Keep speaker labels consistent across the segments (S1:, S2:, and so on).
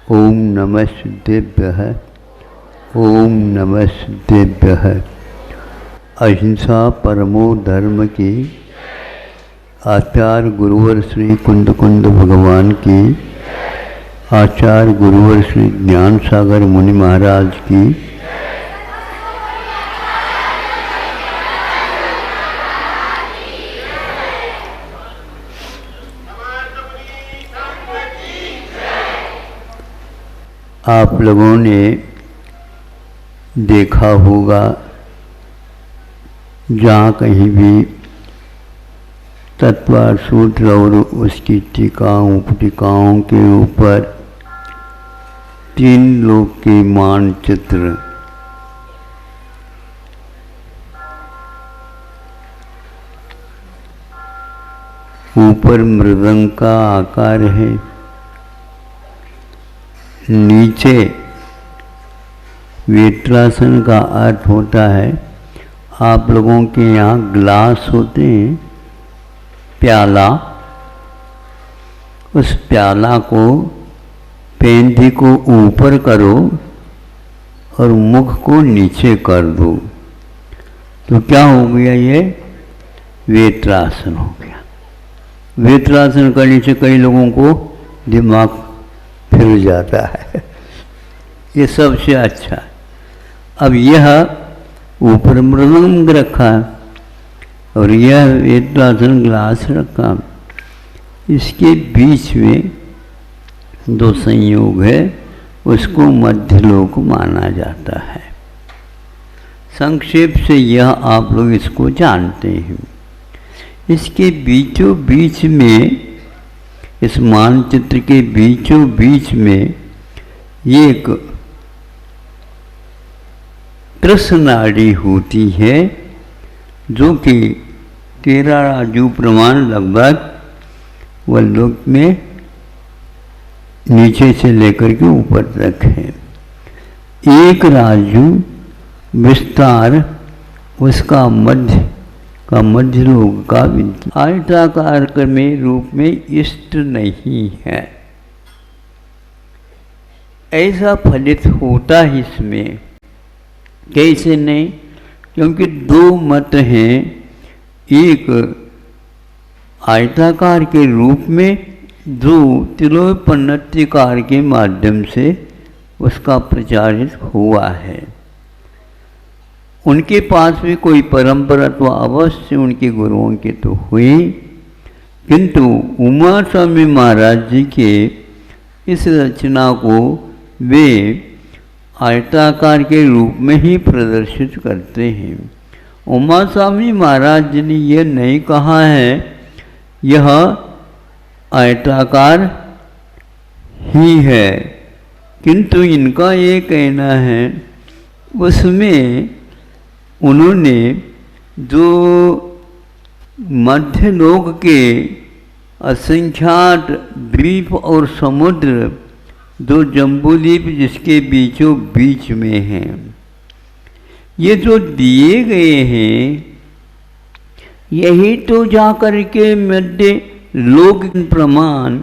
S1: ओम नमः सिद्धेभ्यः। ओम नमः सिद्धेभ्यः। अहिंसा परमो धर्म की आचार्य गुरुवर श्री कुंद कुंद भगवान की, आचार्य गुरुवर श्री ज्ञान सागर मुनि महाराज की, आप लोगों ने देखा होगा जहाँ कहीं भी तत्वार सूत्र और उसकी टीकाओं उपटिकाओं के ऊपर तीन लोक के मानचित्र ऊपर मृदंग का आकार है, नीचे वेत्रासन का अर्थ होता है, आप लोगों के यहाँ ग्लास होते हैं, प्याला, उस प्याला को पेंदी को ऊपर करो और मुख को नीचे कर दो, तो क्या हो गया? ये वेत्रासन हो गया। वेत्रासन करने से कई लोगों को दिमाग फिर जाता है, ये सबसे अच्छा। अब यह ऊपर मृदंग रखा और यह वेत्रासन ग्लास रखा, इसके बीच में दो संयोग है, उसको मध्यलोक माना जाता है। संक्षेप से यह आप लोग इसको जानते हैं। इसके बीचों बीच में, इस मानचित्र के बीचों बीच में एक कृष्णाड़ी होती है, जो कि 13 राजू प्रमाण लगभग वल्लोक में नीचे से लेकर के ऊपर तक है। एक राजू विस्तार उसका मध्य लोक का आयताकार में रूप में इष्ट नहीं है, ऐसा फलित होता है इसमें। कैसे नहीं? क्योंकि दो मत हैं, एक आयताकार के रूप में, जो तिलोपन्नतिकार के माध्यम से उसका प्रचारित हुआ है। उनके पास भी कोई परंपरा तो अवश्य उनके गुरुओं की तो हुई, किंतु उमा स्वामी महाराज जी के इस रचना को वे आयताकार के रूप में ही प्रदर्शित करते हैं। उमा स्वामी महाराज जी ने यह नहीं कहा है यह आयताकार ही है, किंतु इनका ये कहना है, उसमें उन्होंने जो मध्यलोक के असंख्यात द्वीप और समुद्र, जो जम्बूद्वीप जिसके बीचों बीच में हैं, ये जो दिए गए हैं, यही तो जाकर के मध्य लोक प्रमाण,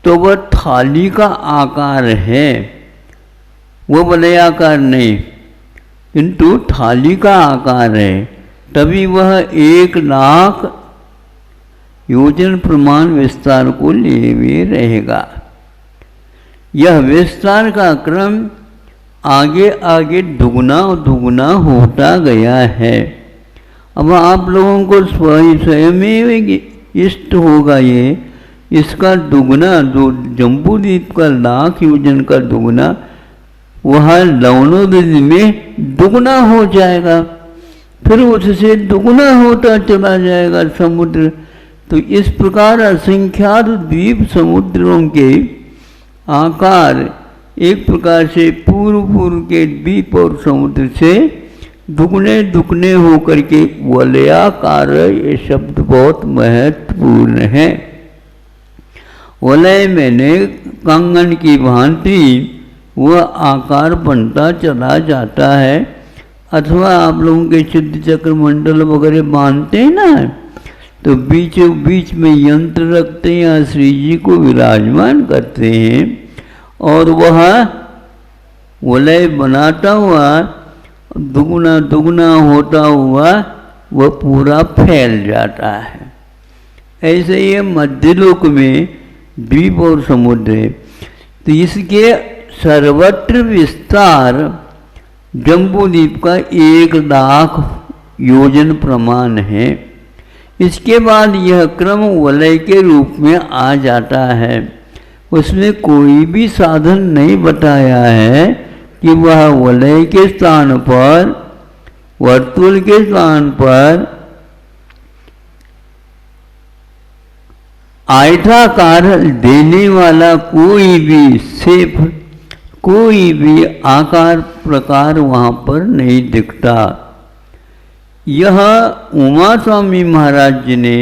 S1: तो वह थाली का आकार है, वो वलयाकार नहीं, किंतु थाली का आकार है, तभी वह 1 लाख योजन प्रमाण विस्तार को लिए हुए रहेगा। यह विस्तार का क्रम आगे आगे दुगना दुगना होता गया है। अब आप लोगों को स्वयं इष्ट होगा ये, इसका दुगना, जो जम्बूद्वीप का 1 लाख योजन का दुगना, वह लवणोदय में दुगना हो जाएगा, फिर उससे दुगना होता चला जाएगा समुद्र। तो इस प्रकार असंख्यात द्वीप समुद्रों के आकार एक प्रकार से पूर्व के द्वीप और समुद्र से दुगने दुगने होकर के वलयाकार, ये शब्द बहुत महत्वपूर्ण है। वलय मैंने कंगन की भांति वह आकार बनता चला जाता है। अथवा आप लोगों के शुद्ध चक्र मंडल वगैरह मानते हैं ना, तो बीचों बीच में यंत्र रखते हैं, श्री जी को विराजमान करते हैं और वह वलय बनाता हुआ दुगुना दुगुना होता हुआ वह पूरा फैल जाता है। ऐसे ही मध्यलोक में द्वीप और समुद्र है। तो इसके सर्वत्र विस्तार जम्बूद्वीप का 1,00,000 योजन प्रमाण है। इसके बाद यह क्रम वलय के रूप में आ जाता है। उसमें कोई भी साधन नहीं बताया है कि वह वलय के स्थान पर, वर्तुल के स्थान पर आयताकार देने वाला कोई भी शेप, कोई भी आकार प्रकार वहाँ पर नहीं दिखता। यह उमा स्वामी महाराज जी ने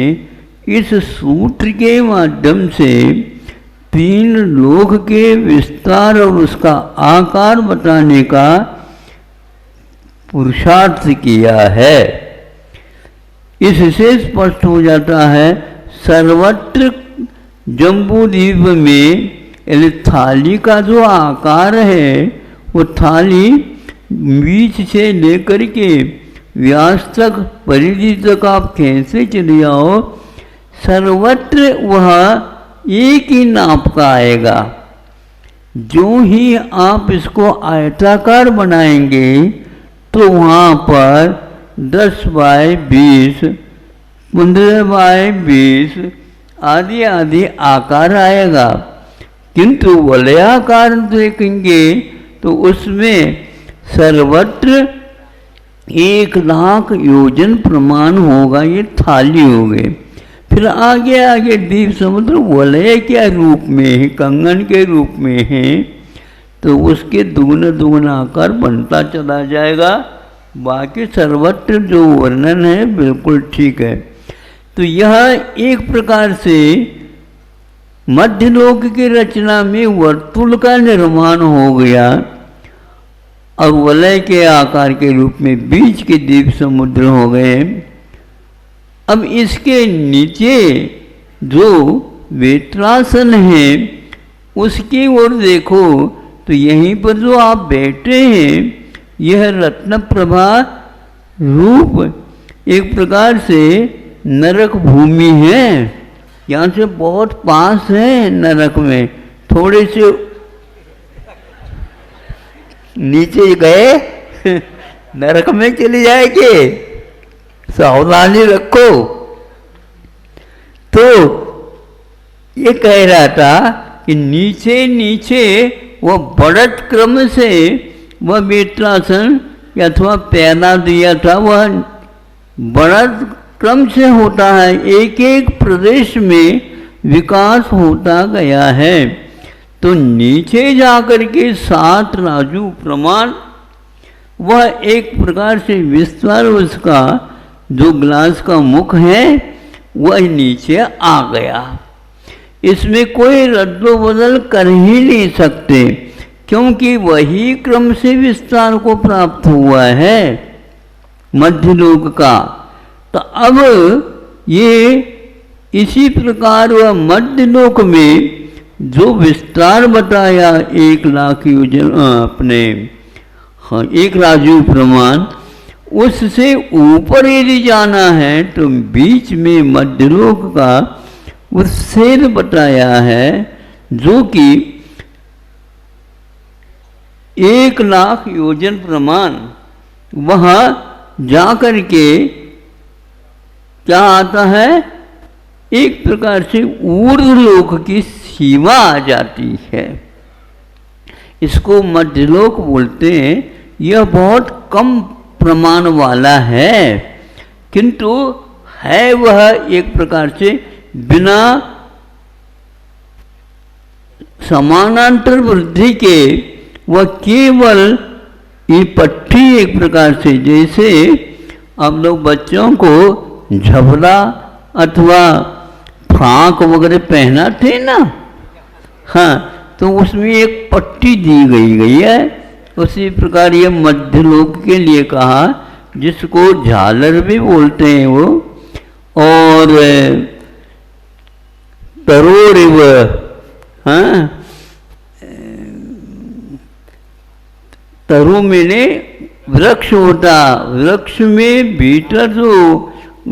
S1: इस सूत्र के माध्यम से 3 लोक के विस्तार और उसका आकार बताने का पुरुषार्थ किया है। इससे स्पष्ट हो जाता है सर्वत्र जम्बूद्वीप में थाली का जो आकार है वो थाली बीच से लेकर के व्यास तक, परिधि तक आप खींचते चले जाओ, सर्वत्र वह एक ही नाप का आएगा। जो ही आप इसको आयताकार बनाएंगे तो वहाँ पर 10 बाय 20, 15 बाय 20 आदि आदि आकार आएगा। किंतु वलयाकार देखेंगे तो उसमें सर्वत्र 1,00,000 योजन प्रमाण होगा। ये थाली हो गए। फिर आगे आगे द्वीप समुद्र वलय के रूप में है, कंगन के रूप में है, तो उसके दुगना दुगना आकार बनता चला जाएगा। बाकी सर्वत्र जो वर्णन है बिल्कुल ठीक है। तो यह एक प्रकार से मध्यलोक की रचना में वर्तुल का निर्माण हो गया और वलय के आकार के रूप में बीच के द्वीप समुद्र हो गए। अब इसके नीचे जो वेत्रासन है उसकी ओर देखो तो यहीं पर जो आप बैठे हैं यह रत्न प्रभा रूप एक प्रकार से नरक भूमि है। यहाँ से बहुत पास है नरक में, थोड़े से नीचे गए नरक में चले जाएंगे, सावधानी रखो। तो ये कह रहा था कि नीचे नीचे वह बढ़त क्रम से वह वेत्रासन अथवा पैदा दिया था, वह बढ़त क्रम से होता है। एक एक प्रदेश में विकास होता गया है। तो नीचे जाकर के 7 राजू प्रमाण वह एक प्रकार से विस्तार उसका जो ग्लास का मुख है वह नीचे आ गया। इसमें कोई रद्दो बदल कर ही नहीं सकते क्योंकि वही क्रम से विस्तार को प्राप्त हुआ है मध्यलोक का। तो अब ये इसी प्रकार वह मध्यलोक में जो विस्तार बताया 1,00,000 योजन अपने 1 राजू प्रमाण, उससे ऊपर यदि जाना है तो बीच में मध्यलोक का उच्छेद बताया है जो कि 1,00,000 योजन प्रमाण। वहाँ जाकर के क्या आता है, एक प्रकार से ऊर्ध्वलोक की सीमा आ जाती है। इसको मध्यलोक बोलते हैं। यह बहुत कम प्रमाण वाला है किंतु है वह एक प्रकार से बिना समानांतर वृद्धि के, वह केवल ये पट्टी एक प्रकार से, जैसे आप लोग बच्चों को झबला अथवा फ्राक वगैरह पहनाते ना, हाँ, तो उसमें एक पट्टी दी गई है। उसी प्रकार ये मध्यलोक के लिए कहा, जिसको झालर भी बोलते हैं वो, और तरोरिव, हाँ, तरु में वृक्ष होता, वृक्ष में भीतर जो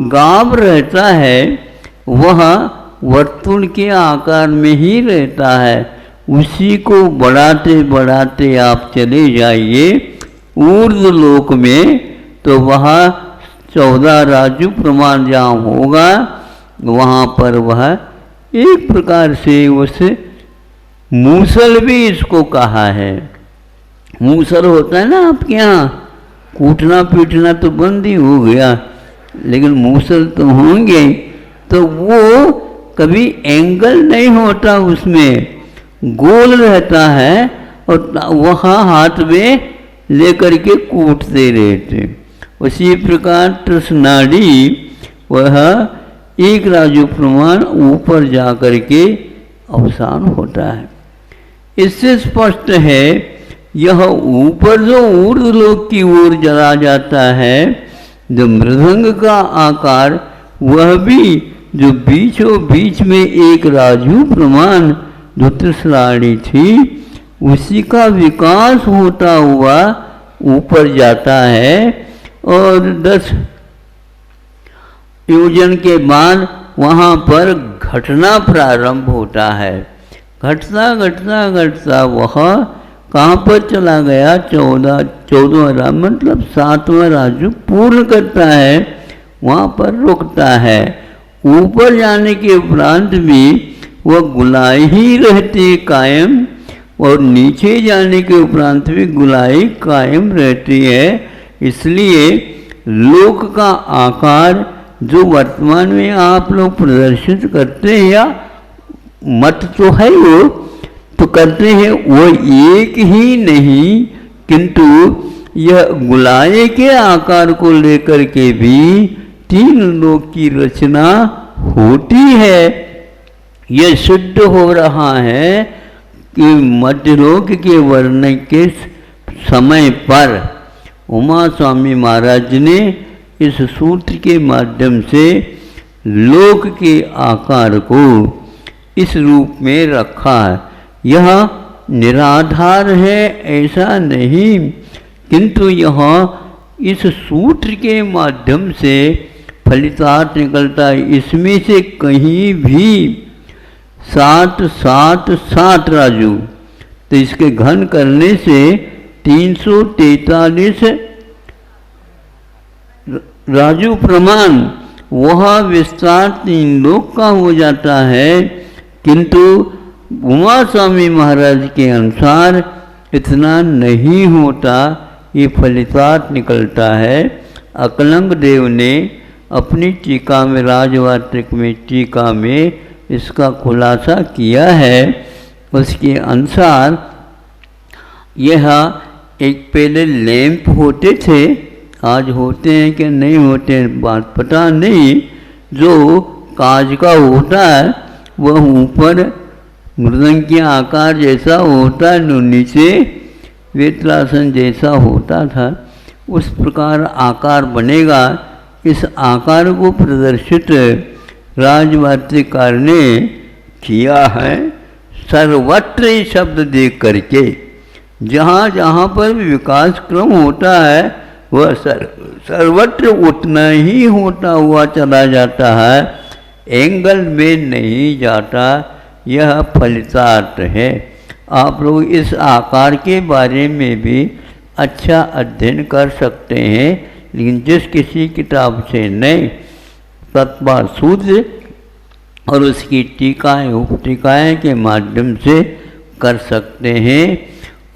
S1: गाभ रहता है वह वर्तुल के आकार में ही रहता है। उसी को बढ़ाते बढ़ाते आप चले जाइए ऊर्ध्व लोक में, तो वहाँ 14 राजू प्रमाण जहाँ होगा वहाँ पर वह एक प्रकार से उस मूसल भी इसको कहा है। मूसल होता है ना आपके यहाँ, कूटना पीटना तो बंद ही हो गया, लेकिन मूसल तो होंगे। तो वो कभी एंगल नहीं होता, उसमें गोल रहता है और वहाँ हाथ में लेकर के कूटते रहते। उसी प्रकार तृष्णाड़ी वह एक राजू प्रमाण ऊपर जा कर के अवसान होता है। इससे स्पष्ट है यह ऊपर जो ऊर्ध्वलोक की ओर चला जाता है, जो मृदंग का आकार, वह भी जो बीचों बीच में एक राजू प्रमाण जो तृष्णाड़ी थी, उसी का विकास होता हुआ ऊपर जाता है। और 10 योजन के बाद वहाँ पर घटना प्रारंभ होता है। घटता घटता घटता वह कहाँ पर चला गया, 14वां मतलब 7वां राजू पूर्ण करता है, वहाँ पर रुकता है। ऊपर जाने के उपरांत भी वह गुलाई ही रहती कायम, और नीचे जाने के उपरांत भी गुलाई कायम रहती है। इसलिए लोक का आकार जो वर्तमान में आप लोग प्रदर्शित करते हैं, या मत तो है वो तो करते हैं, वो एक ही नहीं, किंतु यह गुलाय के आकार को लेकर के भी 3 लोक की रचना होती है। यह सिद्ध हो रहा है कि मध्यलोक के वर्णन के समय पर उमा स्वामी महाराज ने इस सूत्र के माध्यम से लोक के आकार को इस रूप में रखा है। यह निराधार है ऐसा नहीं, किंतु यह इस सूत्र के माध्यम से फलितार्थ निकलता है। इसमें से कहीं भी 7 7 7 राजू, तो इसके घन करने से 343 राजू प्रमाण वह विस्तार 3 लोक का हो जाता है। किंतु उमा स्वामी महाराज के अनुसार इतना नहीं होता, ये फलितार्थ निकलता है। अकलंग देव ने अपनी टीका में, राजवार्तिक में टीका में इसका खुलासा किया है। उसके अनुसार यह एक पहले लैंप होते थे, आज होते हैं कि नहीं होते हैं बात पता नहीं, जो कांच का होता है वह ऊपर मृदंग के आकार जैसा होता है, नीचे वेत्रासन जैसा होता था। उस प्रकार आकार बनेगा। इस आकार को प्रदर्शित राजवार्तिकार ने किया है सर्वत्र ही शब्द देख करके। जहाँ जहाँ पर विकास क्रम होता है वह सर्वत्र उतना ही होता हुआ चला जाता है, एंगल में नहीं जाता। यह फलितार्थ है। आप लोग इस आकार के बारे में भी अच्छा अध्ययन कर सकते हैं, लेकिन जिस किसी किताब से नहीं, तत्पर सूत्र और उसकी टीकाएँ उपटीकाएँ के माध्यम से कर सकते हैं।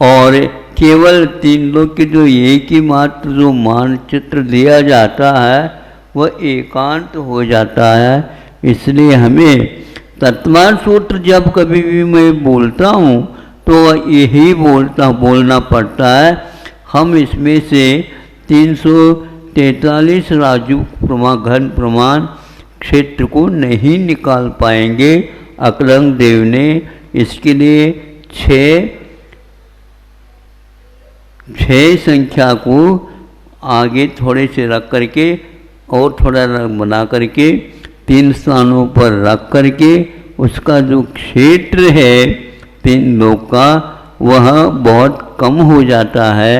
S1: और केवल 3 लोक के जो एक ही मात्र जो मानचित्र दिया जाता है वह एकांत हो जाता है। इसलिए हमें तत्वान सूत्र जब कभी भी मैं बोलता हूँ तो यही बोलना पड़ता है। हम इसमें से 343 राजू घन प्रमाण क्षेत्र को नहीं निकाल पाएंगे। अकलंग देव ने इसके लिए 6 संख्या को आगे थोड़े से रख करके और थोड़ा बना करके 3 स्थानों पर रख करके उसका जो क्षेत्र है 3 लोक का वह बहुत कम हो जाता है।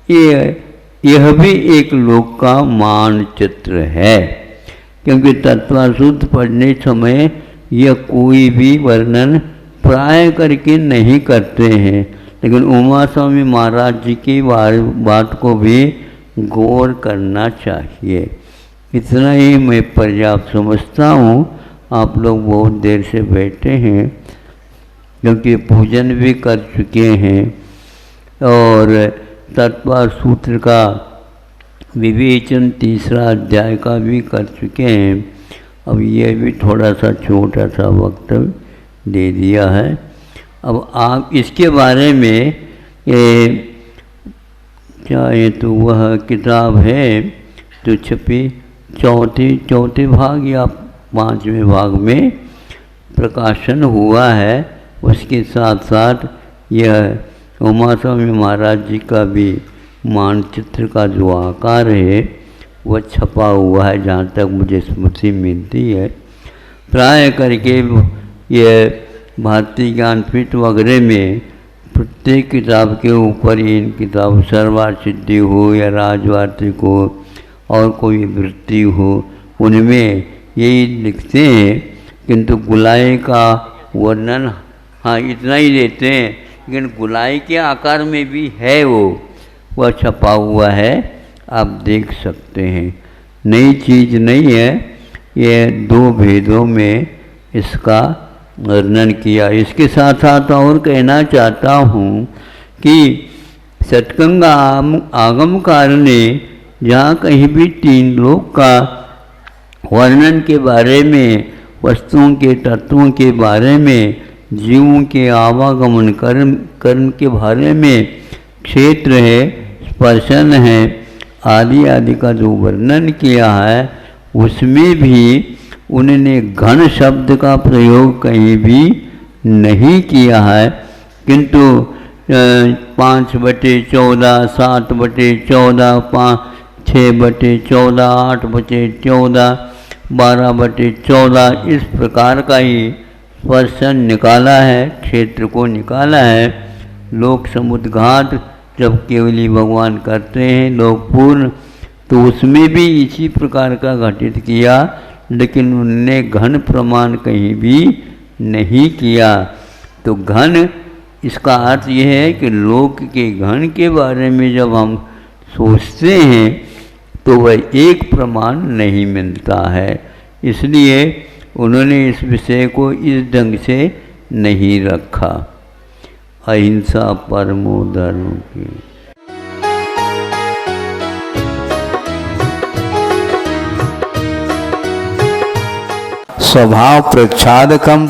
S1: यह भी एक लोक का मानचित्र है, क्योंकि तत्वासूत्र पढ़ने समय यह कोई भी वर्णन प्राय करके नहीं करते हैं, लेकिन उमा स्वामी महाराज जी की बात को भी गौर करना चाहिए। इतना ही मैं पर्याप्त समझता हूँ। आप लोग बहुत देर से बैठे हैं, क्योंकि पूजन भी कर चुके हैं और तत्पर सूत्र का विवेचन 3रा अध्याय का भी कर चुके हैं। अब यह भी थोड़ा सा छोटा सा वक्तव्य दे दिया है। अब आप इसके बारे में चाहे तो वह किताब है जो छपी चौथे भाग या 5वें भाग में प्रकाशन हुआ है, उसके साथ साथ यह उमा स्वामी महाराज जी का भी मानचित्र का जो आकार है वह छपा हुआ है, जहाँ तक मुझे स्मृति मिलती है। प्राय करके यह भारतीय ज्ञानपीठ वगैरह में प्रत्येक किताब के ऊपर इन किताब सर्वार्थ सिद्धि हो या राजवार्तिक हो और कोई वृत्ति हो, उनमें यही लिखते हैं। किंतु गुलाई का वर्णन हाँ इतना ही देते हैं, लेकिन गुलाई के आकार में भी है वह छपा हुआ है, आप देख सकते हैं। नई चीज़ नहीं है, यह 2 भेदों में इसका वर्णन किया। इसके साथ साथ और कहना चाहता हूँ कि सतगंगा आगमकार ने जहाँ कहीं भी 3 लोक का वर्णन के बारे में, वस्तुओं के तत्वों के बारे में, जीवों के आवागमन कर्म के बारे में, क्षेत्र है, स्पर्शन है आदि आदि का जो वर्णन किया है, उसमें भी उन्होंने घन शब्द का प्रयोग कहीं भी नहीं किया है। किंतु 5/14, 7/14, 6/14, 8/14, 12/14 इस प्रकार का ही स्पर्शन निकाला है, क्षेत्र को निकाला है। लोक समुद्घात जब केवली भगवान करते हैं लोकपूर्ण, तो उसमें भी इसी प्रकार का घटित किया, लेकिन उनने घन प्रमाण कहीं भी नहीं किया। तो घन इसका अर्थ यह है कि लोक के घन के बारे में जब हम सोचते हैं तो वह एक प्रमाण नहीं मिलता है, इसलिए उन्होंने इस विषय को इस ढंग से नहीं रखा। अहिंसा परमो धर्म की।
S2: स्वभाव प्रच्छादकम